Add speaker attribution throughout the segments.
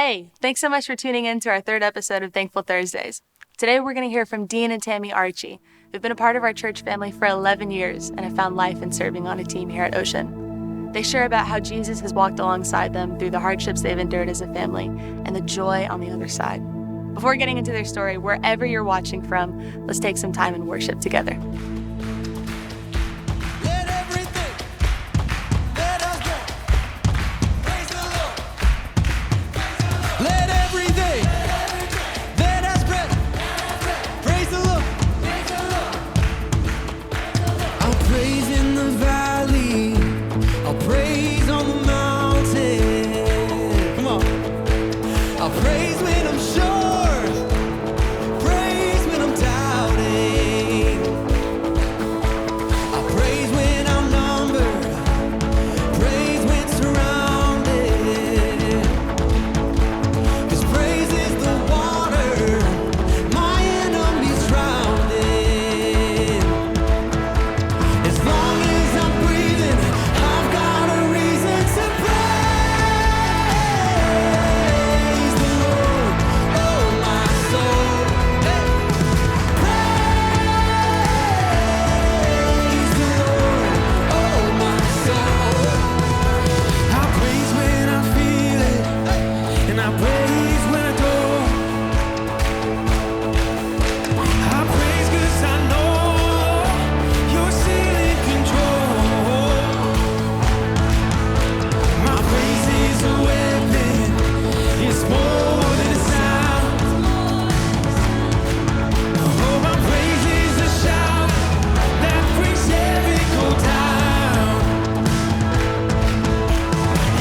Speaker 1: Hey, thanks so much for tuning in to our third episode of Thankful Thursdays. Today we're going to hear from Dean and Tammy Archie, who've been a part of our church family for 11 years and have found life in serving on a team here at Ocean. They share about how Jesus has walked alongside them through the hardships they've endured as a family and the joy on the other side. Before getting into their story, wherever you're watching from, let's take some time and worship together.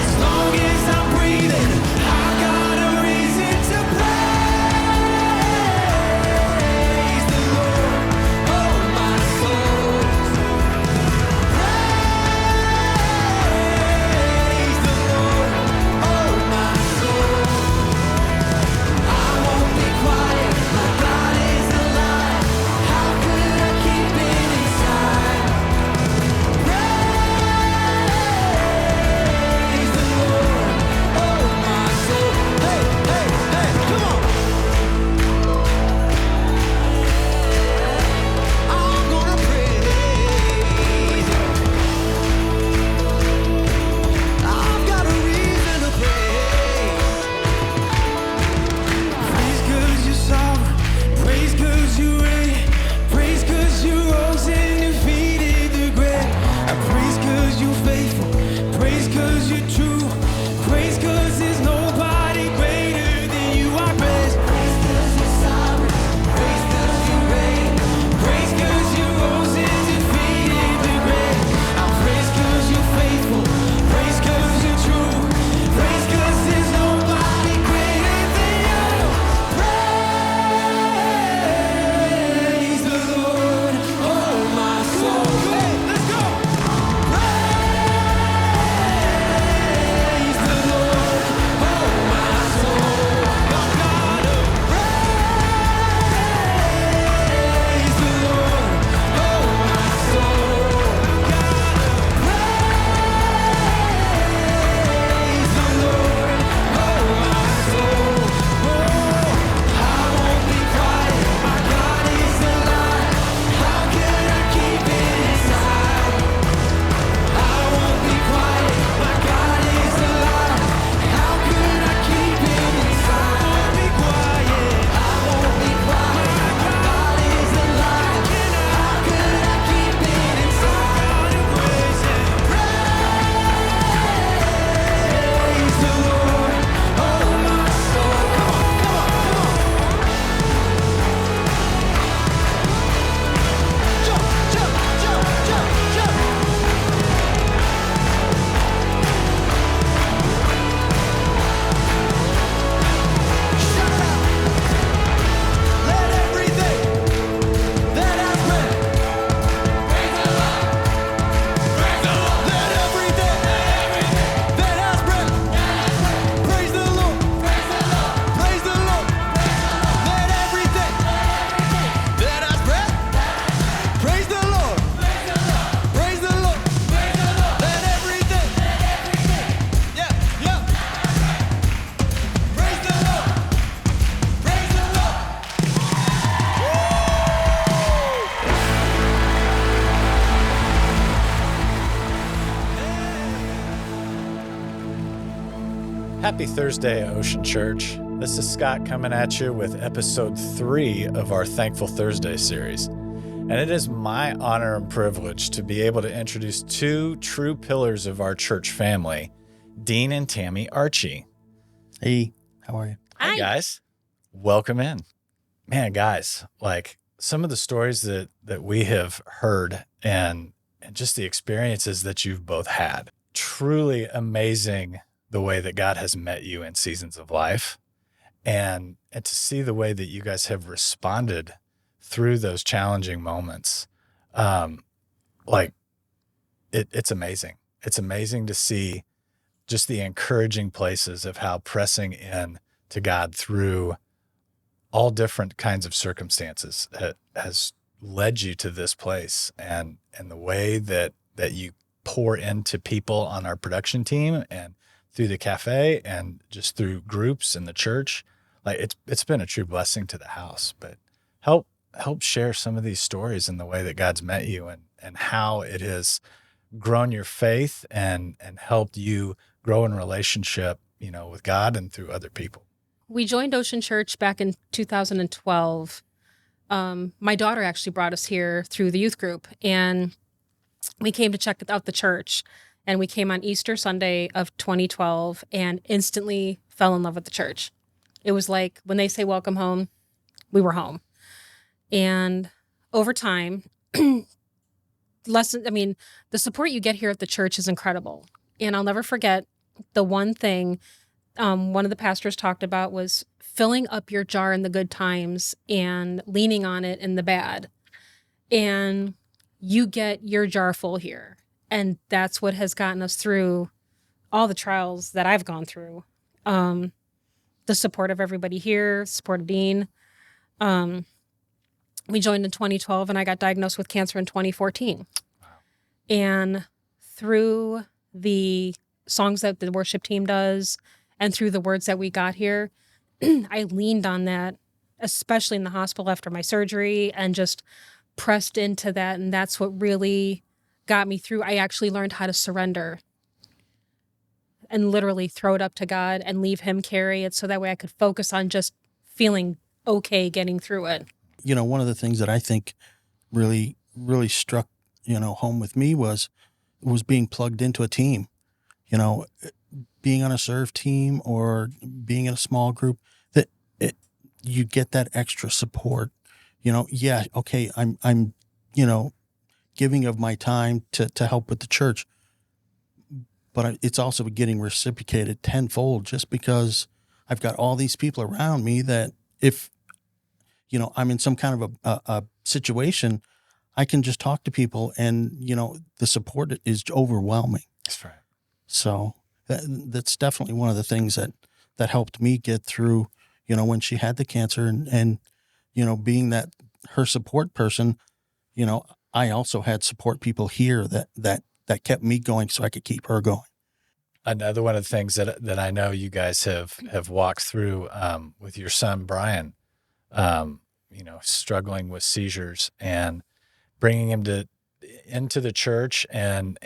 Speaker 2: As long as I'm breathing, I've got a Happy Thursday, Ocean Church. This is Scott coming at you with episode 3 of our Thankful Thursday series. And it is my honor and privilege to be able to introduce 2 true pillars of our church family, Dean and Tammy Archie.
Speaker 3: Hey, how are you?
Speaker 2: Hi, guys. Welcome in. Man, guys, like some of the stories that we have heard and just the experiences that you've both had, truly amazing the way that God has met you in seasons of life, and to see the way that you guys have responded through those challenging moments. It's amazing. It's amazing to see just the encouraging places of how pressing in to God through all different kinds of circumstances has led you to this place, and the way that you pour into people on our production team and through the cafe and just through groups in the church. Like it's been a true blessing to the house. But help share some of these stories and the way that God's met you and how it has grown your faith and helped you grow in relationship, with God and through other people.
Speaker 4: We joined Ocean Church back in 2012. My daughter actually brought us here through the youth group, and we came to check out the church. And we came on Easter Sunday of 2012 and instantly fell in love with the church. It was like when they say welcome home, we were home. And over time, the support you get here at the church is incredible. And I'll never forget the one thing one of the pastors talked about was filling up your jar in the good times and leaning on it in the bad. And you get your jar full here. And that's what has gotten us through all the trials that I've gone through. The support of everybody here, support of Dean. We joined in 2012 and I got diagnosed with cancer in 2014. Wow. And through the songs that the worship team does and through the words that we got here, I leaned on that, especially in the hospital after my surgery, and just pressed into that. And that's what really got me through. I actually learned how to surrender and literally throw it up to God and leave him carry it so that way I could focus on just feeling okay getting through it.
Speaker 3: One of the things that I think really, really struck, home with me was being plugged into a team, being on a serve team or being in a small group, you get that extra support, yeah. Okay. I'm, giving of my time to help with the church, but it's also getting reciprocated tenfold just because I've got all these people around me that if, I'm in some kind of a situation, I can just talk to people and, the support is overwhelming.
Speaker 2: That's right.
Speaker 3: So that's definitely one of the things that helped me get through, when she had the cancer and being that her support person, I also had support people here that kept me going so I could keep her going.
Speaker 2: Another one of the things that I know you guys have walked through with your son, Brian, struggling with seizures and bringing him into the church and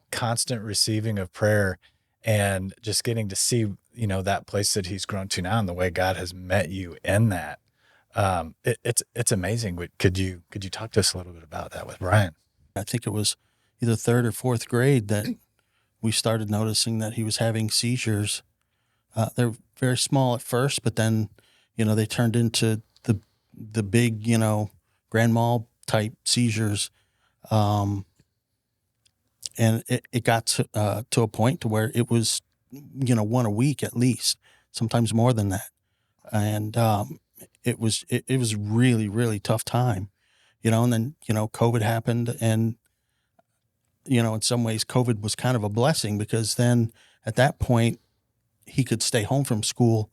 Speaker 2: constant receiving of prayer and just getting to see, that place that he's grown to now and the way God has met you in that. It's amazing. Could you talk to us a little bit about that with Brian?
Speaker 3: I think it was either 3rd or 4th grade that we started noticing that he was having seizures. They're very small at first, but then, they turned into the big, grand mal type seizures. And it got to a point to where it was, one a week at least, sometimes more than that. And it was really, really tough time, and then, COVID happened and, in some ways COVID was kind of a blessing because then at that point he could stay home from school,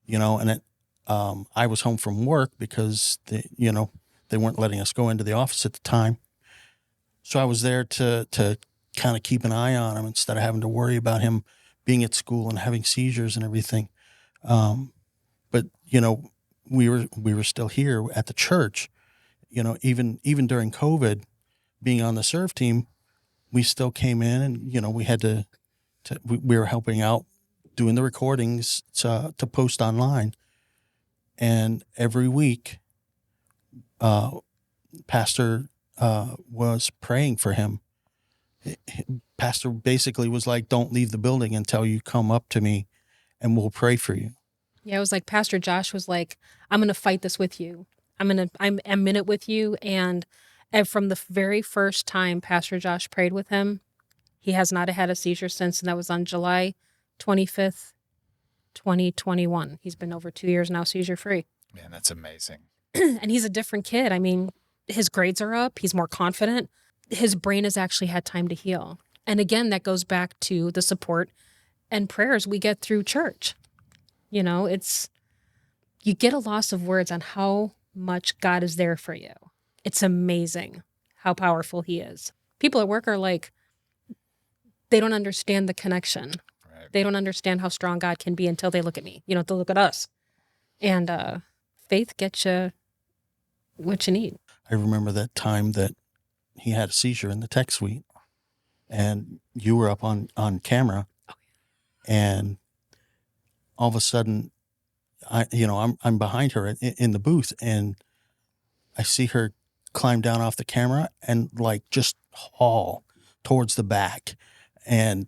Speaker 3: and I was home from work because they weren't letting us go into the office at the time. So I was there to kind of keep an eye on him instead of having to worry about him being at school and having seizures and everything. But we were still here at the church, even during COVID, being on the serve team, we still came in and, we had we were helping out doing the recordings to post online. And every week, Pastor was praying for him. Pastor basically was like, don't leave the building until you come up to me and we'll pray for you.
Speaker 4: Yeah, it was like Pastor Josh was like, I'm going to fight this with you. I'm in it with you. And from the very first time Pastor Josh prayed with him, he has not had a seizure since. And that was on July 25th, 2021. He's been over 2 years now, seizure free.
Speaker 2: Man, that's amazing.
Speaker 4: And he's a different kid. I mean, his grades are up. He's more confident. His brain has actually had time to heal. And again, that goes back to the support and prayers we get through church. You know, you get a loss of words on how much God is there for you. It's amazing how powerful he is. People at work are like, they don't understand the connection.
Speaker 2: Right.
Speaker 4: They don't understand how strong God can be until they look at me, you know, they'll look at us. And faith gets you what you need.
Speaker 3: I remember that time that he had a seizure in the tech suite, and you were up on camera, and all of a sudden, I'm behind her in the booth, and I see her climb down off the camera and like just haul towards the back, and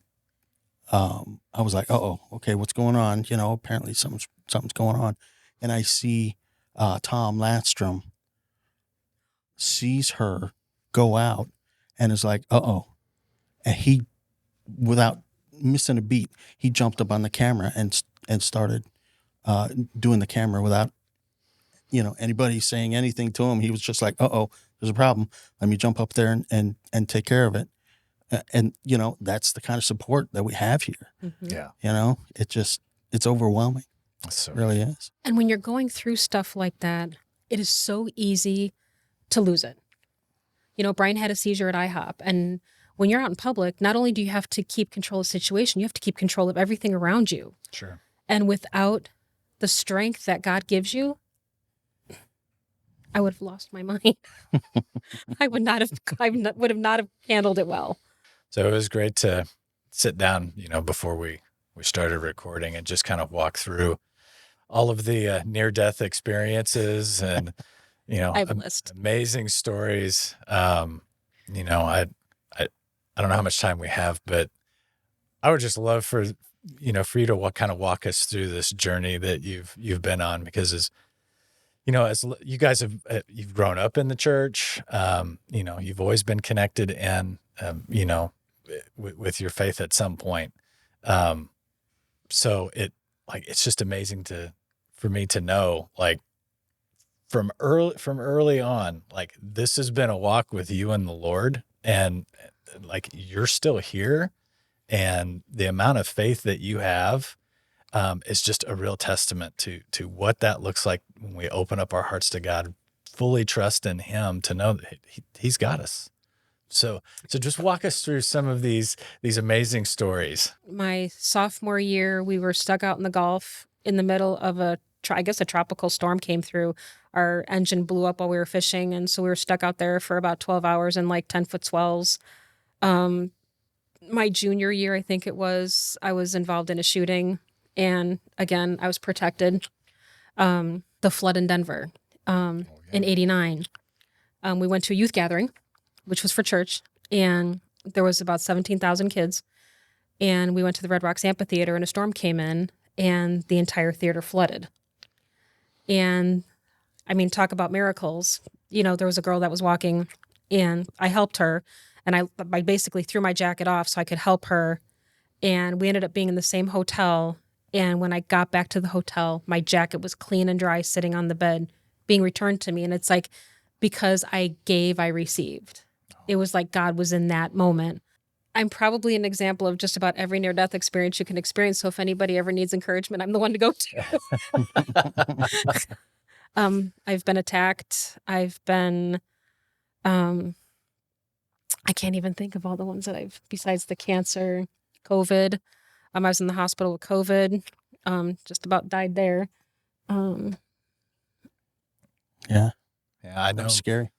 Speaker 3: I was like, oh, okay, what's going on? You know, apparently something's going on, and I see Tom Landstrom sees her go out and is like, uh-oh. And he, without missing a beat, he jumped up on the camera and started doing the camera without, anybody saying anything to him. He was just like, uh-oh, there's a problem. Let me jump up there and take care of it. And that's the kind of support that we have here.
Speaker 4: Mm-hmm.
Speaker 2: Yeah.
Speaker 3: It's overwhelming.
Speaker 2: So
Speaker 3: It really is.
Speaker 4: And when you're going through stuff like that, it is so easy to lose it. You know, Brian had a seizure at IHOP. And when you're out in public, not only do you have to keep control of the situation, you have to keep control of everything around you.
Speaker 2: Sure.
Speaker 4: And without the strength that God gives you, I would have lost my mind. I would not have handled it well.
Speaker 2: So it was great to sit down, before we started recording and just kind of walk through all of the near-death experiences and,
Speaker 4: I have a list.
Speaker 2: amazing stories. I don't know how much time we have, but I would just love for you to walk us through this journey that you've been on, because as you guys you've grown up in the church, you've always been connected and, with your faith at some point. So it's just amazing for me to know, like, from early on, like, this has been a walk with you and the Lord, and like, you're still here, and the amount of faith that you have is just a real testament to what that looks like when we open up our hearts to God, fully trust in him to know that he's got us. So just walk us through some of these amazing stories.
Speaker 4: My sophomore year, we were stuck out in the Gulf in the middle of a tropical storm came through. Our engine blew up while we were fishing. And so we were stuck out there for about 12 hours in like 10-foot swells. My junior year, I think it was, I was involved in a shooting. And again, I was protected. The flood in Denver in '89. We went to a youth gathering, which was for church. And there was about 17,000 kids. And we went to the Red Rocks Amphitheater, and a storm came in and the entire theater flooded. And I mean, talk about miracles. There was a girl that was walking, and I helped her, and I basically threw my jacket off so I could help her. And we ended up being in the same hotel. And when I got back to the hotel, my jacket was clean and dry, sitting on the bed, being returned to me. And it's like, because I gave, I received. It was like God was in that moment. I'm probably an example of just about every near-death experience you can experience. So if anybody ever needs encouragement, I'm the one to go to. I've been attacked. I've been, I can't even think of all the ones that besides the cancer, COVID. I was in the hospital with COVID, just about died there.
Speaker 3: Yeah.
Speaker 2: Yeah, I know.
Speaker 3: That was scary.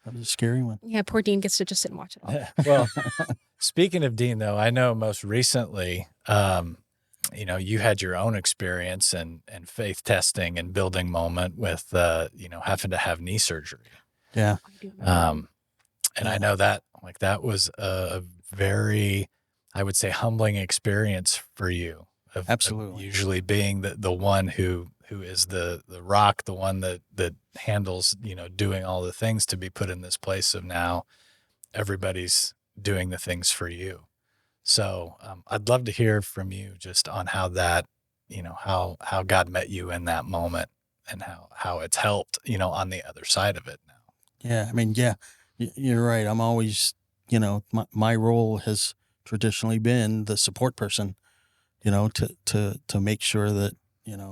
Speaker 3: That was a scary one.
Speaker 4: Yeah, poor Dean gets to just sit and watch it all.
Speaker 2: Well, speaking of Dean, though, I know most recently you had your own experience and faith testing and building moment with, having to have knee surgery.
Speaker 3: Yeah.
Speaker 2: And I know that that was a very, I would say, humbling experience for you. Of
Speaker 3: Absolutely.
Speaker 2: usually being the one who is the rock, the one that handles, doing all the things, to be put in this place of now everybody's doing the things for you. So I'd love to hear from you just on how that, how God met you in that moment and how it's helped, on the other side of it now.
Speaker 3: Yeah. I mean, yeah, you're right. I'm always, my role has traditionally been the support person, to make sure that,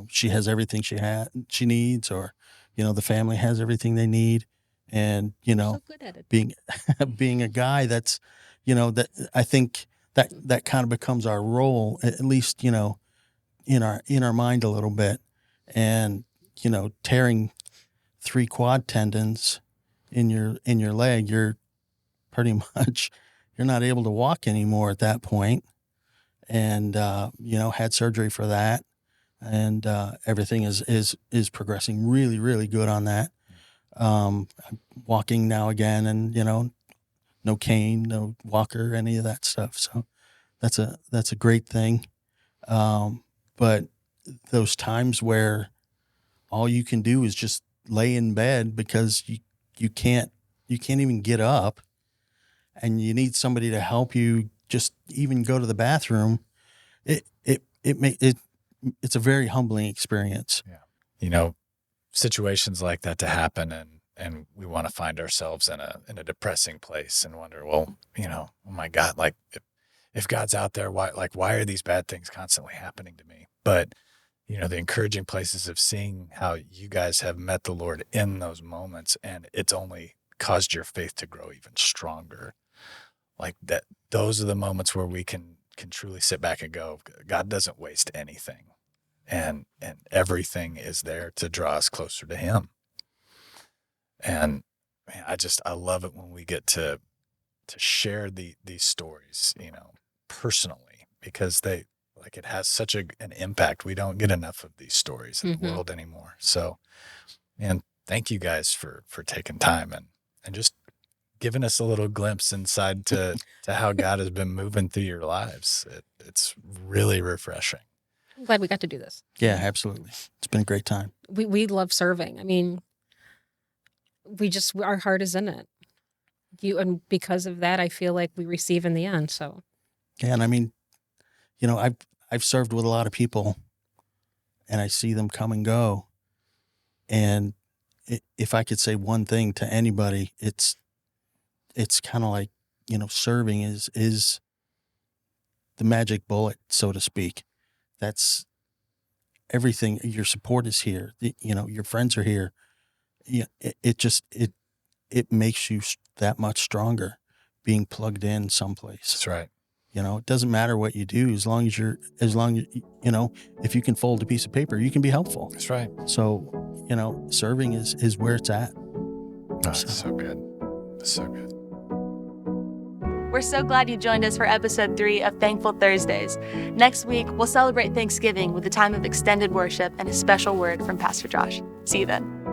Speaker 3: she has everything she needs, or, the family has everything they need. And,
Speaker 4: So good at it.
Speaker 3: being a guy that's, that I think that kind of becomes our role, at least, in our mind a little bit. And, tearing 3 quad tendons in your leg, you're pretty much, you're not able to walk anymore at that point. And, had surgery for that. And, everything is progressing really, really good on that. I'm walking now again, and, no cane, no walker, any of that stuff. So that's a great thing. But those times where all you can do is just lay in bed because you can't even get up, and you need somebody to help you just even go to the bathroom. It's a very humbling experience.
Speaker 2: Yeah. Situations like that to happen, and we want to find ourselves in a depressing place and wonder, well, oh my God, if God's out there, why are these bad things constantly happening to me? But, the encouraging places of seeing how you guys have met the Lord in those moments, and it's only caused your faith to grow even stronger. Like that, those are the moments where we can truly sit back and go, God doesn't waste anything. And everything is there to draw us closer to him. And man, I love it when we get to share these stories, personally, because it has such an impact. We don't get enough of these stories in the world anymore. So, man, thank you guys for taking time and just giving us a little glimpse inside to how God has been moving through your lives. It's really refreshing.
Speaker 4: I'm glad we got to do this.
Speaker 3: Yeah, absolutely. It's been a great time.
Speaker 4: We love serving. I mean, our heart is in it. And because of that, I feel like we receive in the end. So,
Speaker 3: yeah, and I mean, I've served with a lot of people, and I see them come and go. And if I could say one thing to anybody, it's kind of like, serving is the magic bullet, so to speak. That's everything. Your support is here. Your friends are here. Yeah, it makes you that much stronger being plugged in someplace.
Speaker 2: That's right.
Speaker 3: It doesn't matter what you do, as long as if you can fold a piece of paper, you can be helpful.
Speaker 2: That's right.
Speaker 3: So, serving is where it's at.
Speaker 2: Oh, that's so good. That's so good.
Speaker 1: We're so glad you joined us for episode 3 of Thankful Thursdays. Next week, we'll celebrate Thanksgiving with a time of extended worship and a special word from Pastor Josh. See you then.